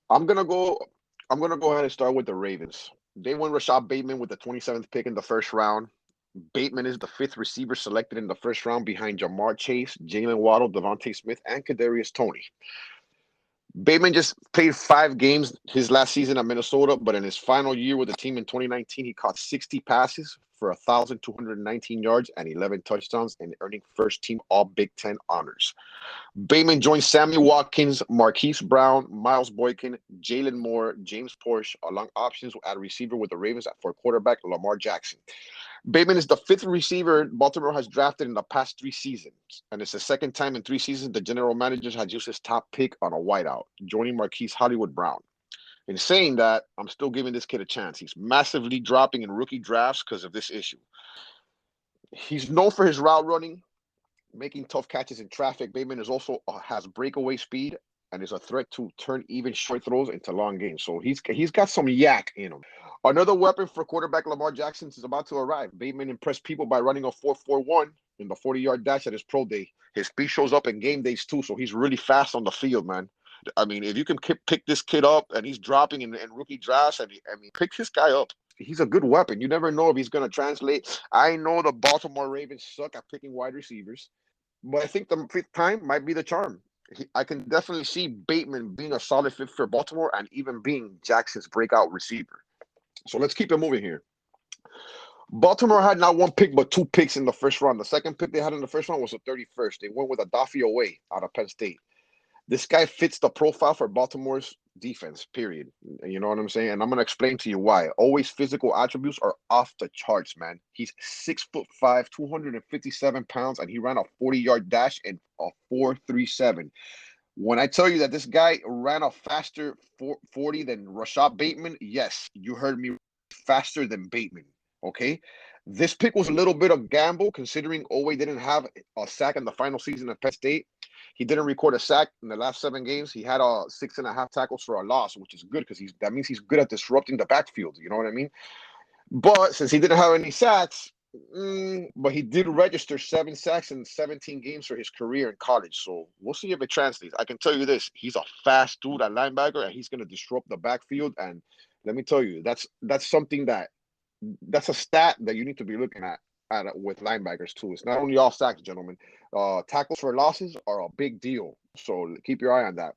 I'm gonna go. I'm gonna go ahead and start with the Ravens. They won Rashad Bateman with the 27th pick in the first round. Bateman is the fifth receiver selected in the first round behind Jamar Chase, Jalen Waddle, Devontae Smith, and Kadarius Toney. Bateman just played 5 games his last season at Minnesota, but in his final year with the team in 2019, he caught 60 passes for 1,219 yards and 11 touchdowns and earning first team All Big Ten honors. Bateman joined Sammy Watkins, Marquise Brown, Miles Boykin, Jalen Moore, James Porsche along options at receiver with the Ravens for quarterback Lamar Jackson. Bateman is the fifth receiver Baltimore has drafted in the past 3 seasons, and it's the second time in 3 seasons the general manager has used his top pick on a wideout, joining Marquise Hollywood Brown. In saying that, I'm still giving this kid a chance. He's massively dropping in rookie drafts because of this issue. He's known for his route running, making tough catches in traffic. Bateman is also has breakaway speed and is a threat to turn even short throws into long gains. So he's got some yak in him. Another weapon for quarterback Lamar Jackson is about to arrive. Bateman impressed people by running a 4.41 in the 40-yard dash at his pro day. His speed shows up in game days too, so he's really fast on the field, man. I mean, if you can pick this kid up and he's dropping in rookie drafts, pick this guy up. He's a good weapon. You never know if he's going to translate. I know the Baltimore Ravens suck at picking wide receivers, but I think the fifth time might be the charm. I can definitely see Bateman being a solid fit for Baltimore and even being Jackson's breakout receiver. So let's keep it moving here. Baltimore had not one pick but 2 picks in the first round. The second pick they had in the first round was the 31st. They went with Adafi Owe out of Penn State. This guy fits the profile for Baltimore's defense, period. You know what I'm saying? And I'm going to explain to you why. Always physical attributes are off the charts, man. He's 6'5", 257 pounds, and he ran a 40-yard dash in a 4.37. When I tell you that this guy ran a faster 40 than Rashad Bateman, yes, you heard me, faster than Bateman, okay? This pick was a little bit of gamble considering Owe didn't have a sack in the final season at Penn State. He didn't record a sack in the last 7 games. He had 6.5 tackles for a loss, which is good because that means he's good at disrupting the backfield. You know what I mean? But since he didn't have any sacks, but he did register 7 sacks in 17 games for his career in college. So we'll see if it translates. I can tell you this: he's a fast dude at linebacker, and he's going to disrupt the backfield. And let me tell you, that's something that's a stat that you need to be looking at with linebackers too. It's not only all sacks, gentlemen. Tackles for losses are a big deal, so keep your eye on that.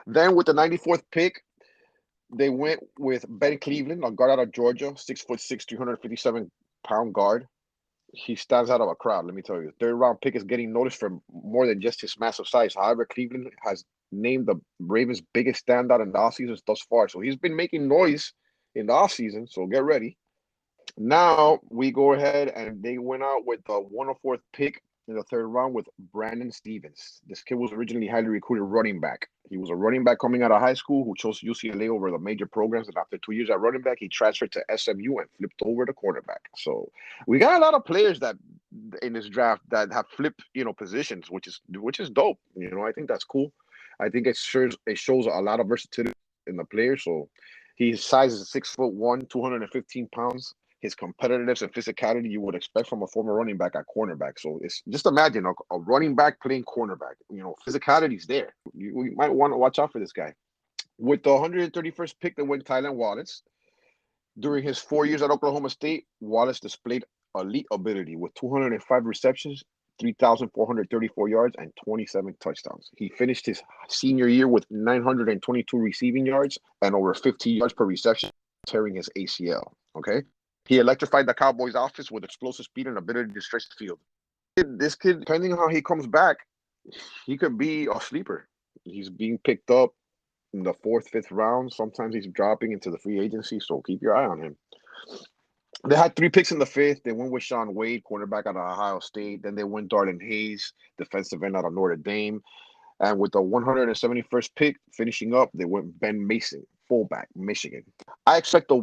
Then with the 94th pick, they went with Ben Cleveland, a guard out of Georgia, 6'6", 357-pound guard. He stands out of a crowd, let me tell you. Third round pick is getting noticed for more than just his massive size. However, Cleveland has named the Ravens' biggest standout in the offseason thus far. So he's been making noise in the offseason, so get ready. Now we go ahead and they went out with the 104th pick in the third round with Brandon Stevens. This kid was originally highly recruited running back. He was a running back coming out of high school who chose UCLA over the major programs. And after 2 years at running back, he transferred to SMU and flipped over to cornerback. So we got a lot of players that in this draft that have flipped, positions, which is dope. I think that's cool. I think it shows a lot of versatility in the player. So his size is 6'1", 215 pounds. His competitiveness and physicality you would expect from a former running back at cornerback. So it's just imagine a running back playing cornerback. Physicality's there. You might want to watch out for this guy. With the 131st pick, they went Tylan Wallace. During his 4 years at Oklahoma State, Wallace displayed elite ability with 205 receptions, 3,434 yards, and 27 touchdowns. He finished his senior year with 922 receiving yards and over 50 yards per reception, tearing his ACL. Okay. He electrified the Cowboys' offense with explosive speed and ability to stretch the field. This kid, depending on how he comes back, he could be a sleeper. He's being picked up in the 4th, 5th round. Sometimes he's dropping into the free agency, so keep your eye on him. They had 3 picks in the 5th. They went with Sean Wade, cornerback out of Ohio State. Then they went Darlin Hayes, defensive end out of Notre Dame. And with the 171st pick, finishing up, they went Ben Mason, fullback, Michigan. I expect a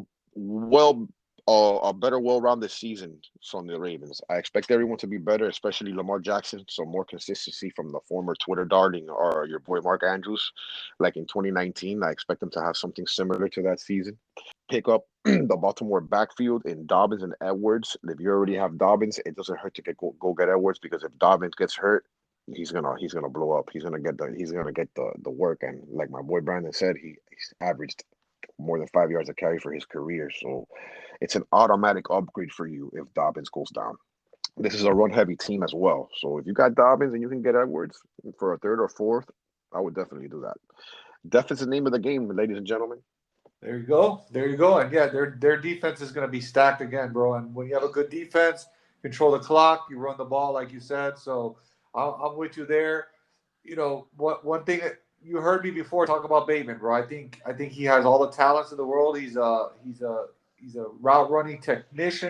better, well-rounded season from the Ravens. I expect everyone to be better, especially Lamar Jackson. So more consistency from the former Twitter darling or your boy Mark Andrews, like in 2019. I expect them to have something similar to that season. Pick up the Baltimore backfield in Dobbins and Edwards. If you already have Dobbins, it doesn't hurt to go get Edwards because if Dobbins gets hurt, he's gonna blow up. He's gonna get the work. And like my boy Brandon said, he's averaged more than 5 yards a carry for his career. So it's an automatic upgrade for you if Dobbins goes down. This is a run heavy team as well. So if you got Dobbins and you can get Edwards for a third or fourth, I would definitely do that. Def is the name of the game, ladies and gentlemen. There you go. There you go. And yeah, their defense is going to be stacked again, bro. And when you have a good defense, control the clock, you run the ball, like you said. So I'm with you there. What one thing that you heard me before talk about Bateman, bro. I think he has all the talents in the world. He's a route running technician.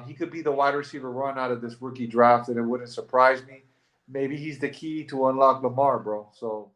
He could be the wide receiver run out of this rookie draft, and it wouldn't surprise me. Maybe he's the key to unlock Lamar, bro. So